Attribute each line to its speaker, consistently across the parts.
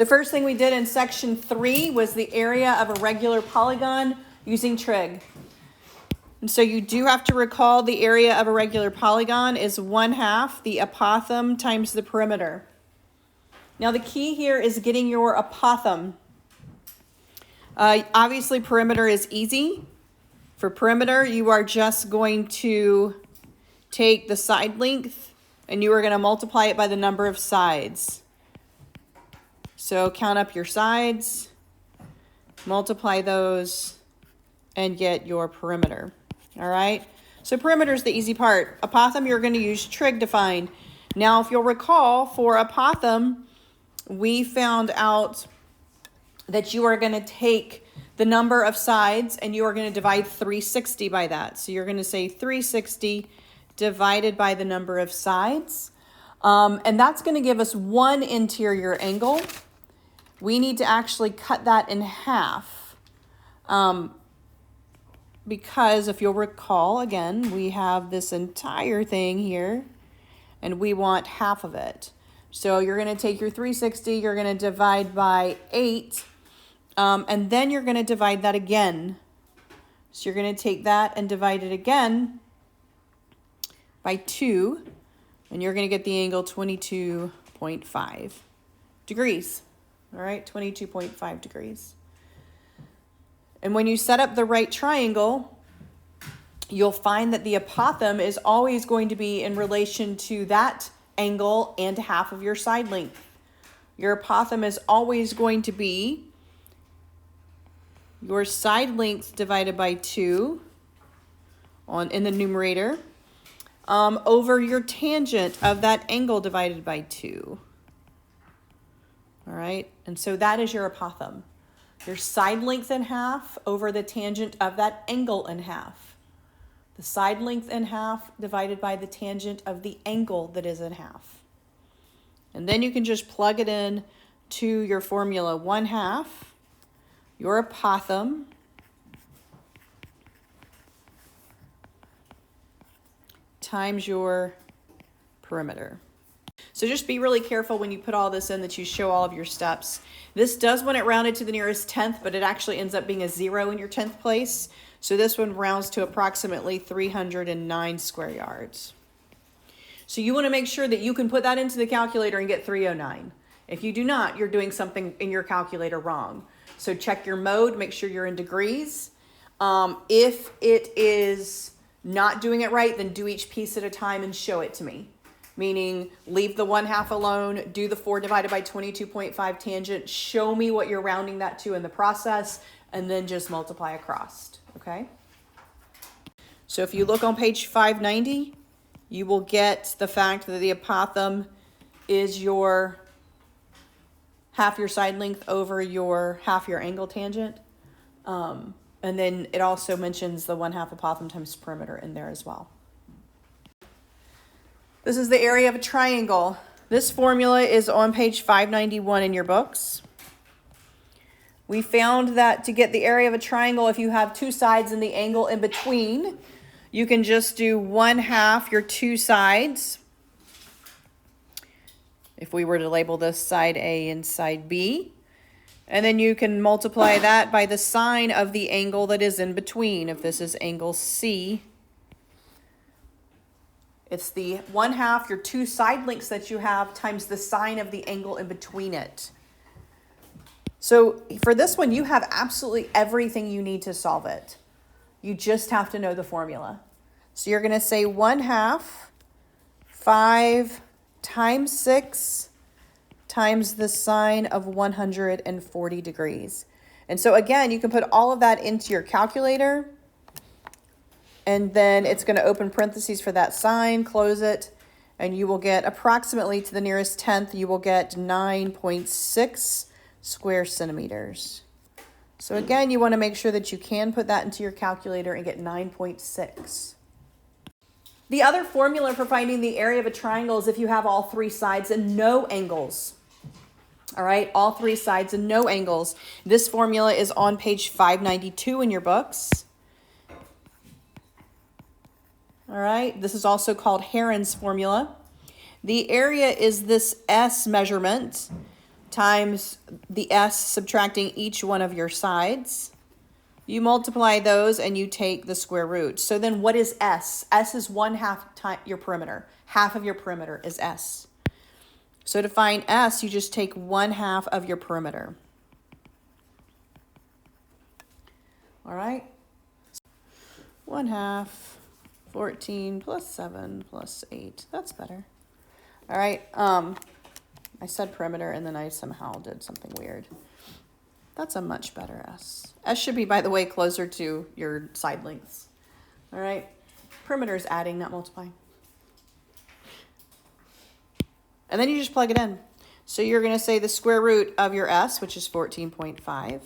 Speaker 1: The first thing we did in section 3 was the area of a regular polygon using trig. And so you do have to recall the area of a regular polygon is 1/2 the apothem times the perimeter. Now the key here is getting your apothem. Obviously perimeter is easy. For perimeter, you are just going to take the side length and you are going to multiply it by the number of sides. So count up your sides, multiply those, and get your perimeter. All right, so perimeter is the easy part. Apothem, you're going to use trig to find. Now, if you'll recall, for apothem, we found out that you are going to take the number of sides and you are going to divide 360 by that. So you're going to say 360 divided by the number of sides. And that's going to give us one interior angle. We need to actually cut that in half. Because if you'll recall, again, we have this entire thing here and we want half of it. So you're going to take your 360, you're going to divide by 8, and then you're going to divide that again. So you're going to take that and divide it again by 2, and you're going to get the angle 22.5 degrees. All right, 22.5 degrees. And when you set up the right triangle, you'll find that the apothem is always going to be in relation to that angle and half of your side length. Your apothem is always going to be your side length divided by 2 in the numerator over your tangent of that angle divided by 2. All right, and so that is your apothem. Your side length in half over the tangent of that angle in half. The side length in half divided by the tangent of the angle that is in half. And then you can just plug it in to your formula. 1/2 your apothem times your perimeter. So just be really careful when you put all this in that you show all of your steps. This does want it rounded to the nearest 10th, but it actually ends up being a 0 in your 10th place. So this one rounds to approximately 309 square yards. So you want to make sure that you can put that into the calculator and get 309. If you do not, you're doing something in your calculator wrong. So check your mode, make sure you're in degrees. If it is not doing it right, then do each piece at a time and show it to me. Meaning leave the 1/2 alone, do the 4 divided by 22.5 tangent, show me what you're rounding that to in the process, and then just multiply across, okay? So if you look on page 590, you will get the fact that the apothem is your half your side length over your half your angle tangent. And then it also mentions the 1/2 apothem times perimeter in there as well. This is the area of a triangle. This formula is on page 591 in your books. We found that to get the area of a triangle, if you have two sides and the angle in between, you can just do 1/2 your two sides. If we were to label this side A and side B, and then you can multiply that by the sine of the angle that is in between. If this is angle C, it's the 1/2 your two side lengths that you have times the sine of the angle in between it. So for this one, you have absolutely everything you need to solve it. You just have to know the formula. So you're going to say 1/2 5 times 6 times the sine of 140 degrees. And so again, you can put all of that into your calculator, and then it's going to open parentheses for that sine, close it, and you will get approximately to the nearest 10th, you will get 9.6 square centimeters. So again, you want to make sure that you can put that into your calculator and get 9.6. The other formula for finding the area of a triangle is if you have all three sides and no angles. All right, all three sides and no angles. This formula is on page 592 in your books. All right, this is also called Heron's formula. The area is this S measurement times the s subtracting each one of your sides. You multiply those and you take the square root. So then what is s? S is 1/2 your perimeter. Half of your perimeter is s. So to find s, you just take 1/2 of your perimeter. All right? 1/2, 14 plus 7 plus 8. That's better. All right. I said perimeter and then I somehow did something weird. That's a much better S. S should be, by the way, closer to your side lengths. All right. Perimeter is adding, not multiplying. And then you just plug it in. So you're going to say the square root of your S, which is 14.5,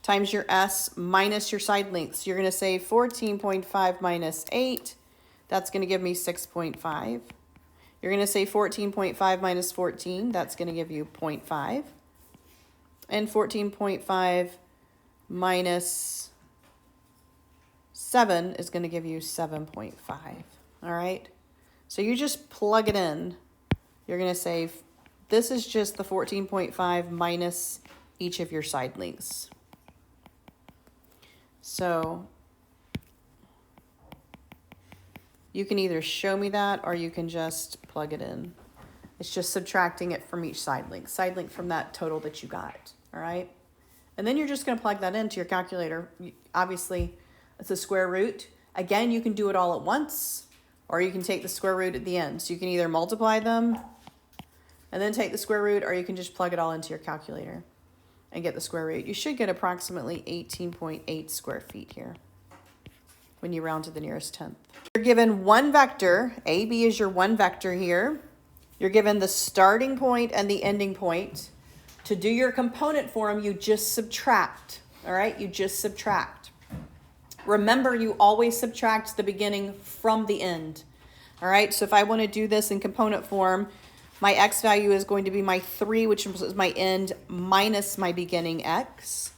Speaker 1: times your S minus your side lengths. You're going to say 14.5 minus 8. That's going to give me 6.5. You're going to say 14.5 minus 14. That's going to give you 0.5. And 14.5 minus 7 is going to give you 7.5. All right? So you just plug it in. You're going to say this is just the 14.5 minus each of your side lengths. So you can either show me that or you can just plug it in. It's just subtracting it from each side length from that total that you got. All right. And then you're just going to plug that into your calculator. Obviously, it's a square root. Again, you can do it all at once, or you can take the square root at the end. So you can either multiply them and then take the square root, or you can just plug it all into your calculator and get the square root. You should get approximately 18.8 square feet here when you round to the nearest tenth. You're given one vector. AB is your one vector here. You're given the starting point and the ending point. To do your component form, you just subtract, all right? You just subtract. Remember, you always subtract the beginning from the end, all right? So if I want to do this in component form, my x value is going to be my 3, which is my end, minus my beginning x.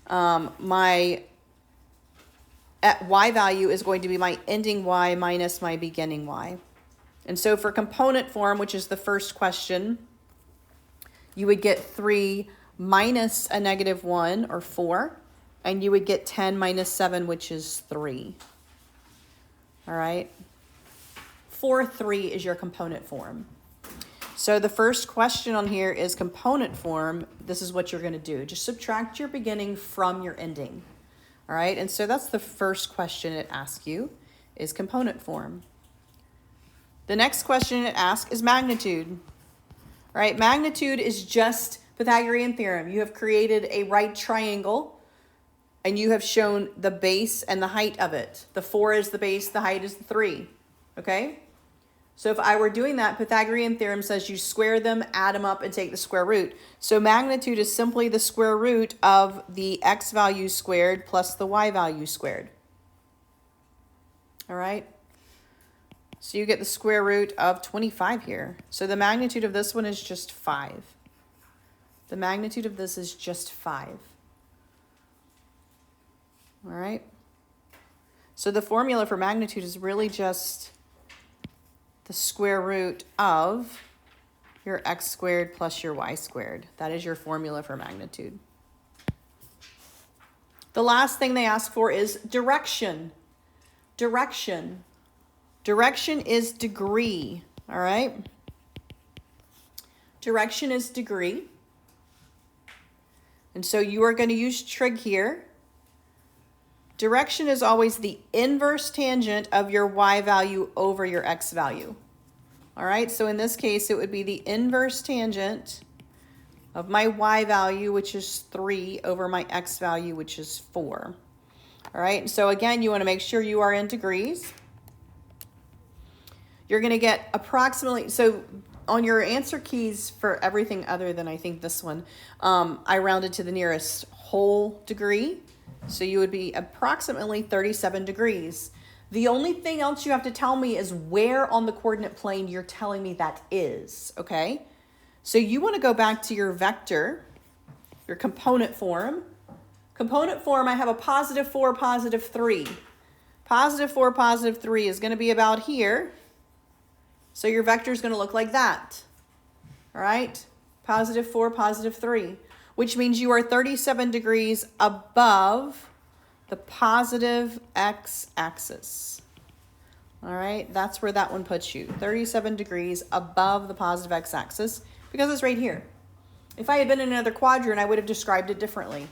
Speaker 1: My y value is going to be my ending y minus my beginning y. And so for component form, which is the first question, you would get 3 minus a -1 or 4, and you would get 10 minus 7, which is 3. All right. 4, 3 is your component form. So the first question on here is component form. This is what you're going to do. Just subtract your beginning from your ending. All right. And so that's the first question it asks you, is component form. The next question it asks is magnitude. All right, magnitude is just Pythagorean theorem. You have created a right triangle and you have shown the base and the height of it. The 4 is the base, the height is the 3, okay? So if I were doing that, Pythagorean theorem says you square them, add them up, and take the square root. So magnitude is simply the square root of the x value squared plus the y value squared. All right? So you get the square root of 25 here. So the magnitude of this one is just 5. The magnitude of this is just 5. All right? So the formula for magnitude is really just the square root of your x squared plus your y squared. That is your formula for magnitude. The last thing they ask for is direction. Direction. Direction is degree, all right? Direction is degree. And so you are going to use trig here. Direction is always the inverse tangent of your y value over your x value. All right, so in this case, it would be the inverse tangent of my y value, which is 3, over my x value, which is 4. All right, so again, you want to make sure you are in degrees. You're going to get approximately, so on your answer keys for everything other than I think this one, I rounded to the nearest whole degree. So you would be approximately 37 degrees. The only thing else you have to tell me is where on the coordinate plane you're telling me that is, okay? So you want to go back to your vector, your component form. Component form, I have a positive 4, positive 3. Positive 4, positive 3 is going to be about here. So your vector is going to look like that. All right? positive 4, positive 3, which means you are 37 degrees above the positive x-axis. All right, that's where that one puts you, 37 degrees above the positive x-axis, because it's right here. If I had been in another quadrant, I would have described it differently.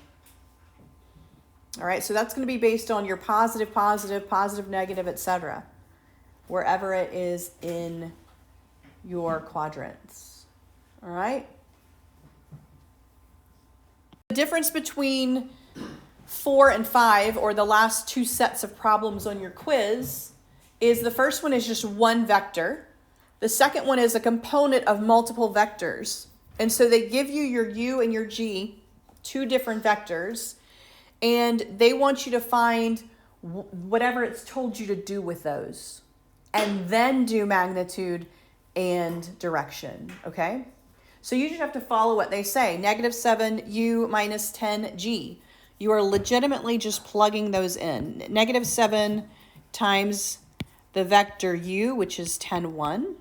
Speaker 1: All right, so that's going to be based on your positive, positive, positive, negative, etc., wherever it is in your quadrants. All right? The difference between 4 and 5, or the last two sets of problems on your quiz, is the first one is just one vector. The second one is a component of multiple vectors. And so they give you your u and your g, two different vectors, and they want you to find whatever it's told you to do with those, and then do magnitude and direction, okay? So you just have to follow what they say. -7u minus 10g. You are legitimately just plugging those in. -7 times the vector u, which is 10, 1,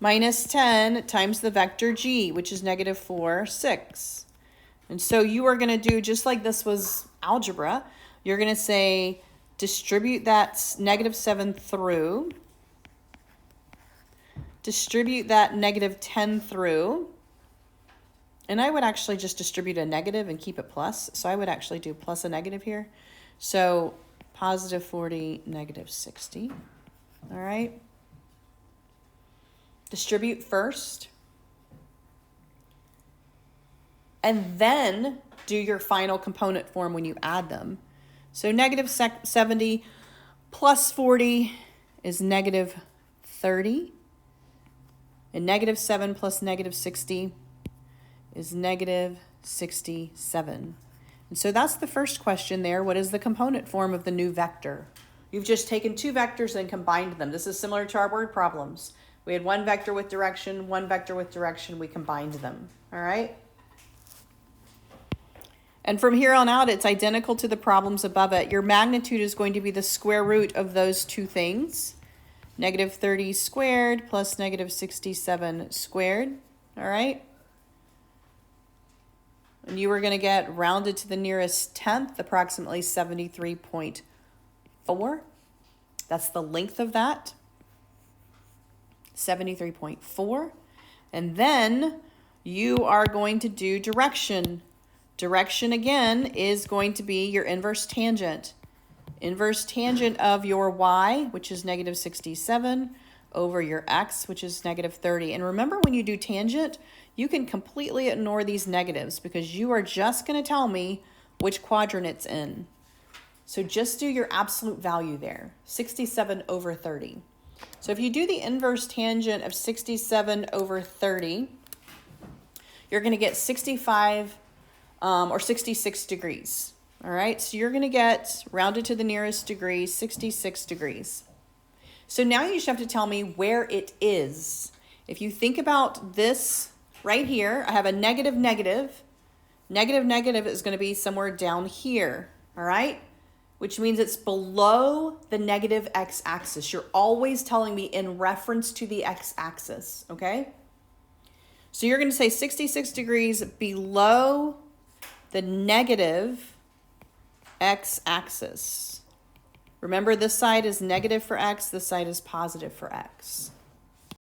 Speaker 1: minus 10 times the vector g, which is -4, 6. And so you are going to do, just like this was algebra, you're going to say distribute that -7 through, distribute that -10 through, and I would actually just distribute a negative and keep it plus. So I would actually do plus a negative here. So positive 40, -60. All right. Distribute first. And then do your final component form when you add them. So -70 plus 40 is -30. And -7 plus -60 is -67. And so that's the first question there. What is the component form of the new vector? You've just taken two vectors and combined them. This is similar to our word problems. We had one vector with direction, one vector with direction. We combined them. All right? And from here on out, it's identical to the problems above it. Your magnitude is going to be the square root of those two things. -30 squared plus -67 squared. All right? And you are going to get rounded to the nearest tenth, approximately 73.4. That's the length of that. 73.4. And then you are going to do direction. Direction, again, is going to be your inverse tangent. Inverse tangent of your y, which is -67, over your x, which is -30. And remember, when you do tangent, you can completely ignore these negatives because you are just going to tell me which quadrant it's in. So just do your absolute value there, 67 over 30. So if you do the inverse tangent of 67 over 30, you're going to get 65 or 66 degrees. All right, so you're going to get, rounded to the nearest degree, 66 degrees. So now you just have to tell me where it is. If you think about this right here, I have a negative, negative. Negative, negative is going to be somewhere down here, all right? Which means it's below the negative x-axis. You're always telling me in reference to the x-axis, okay? So you're going to say 66 degrees below the negative x-axis. Remember, this side is negative for x, this side is positive for x.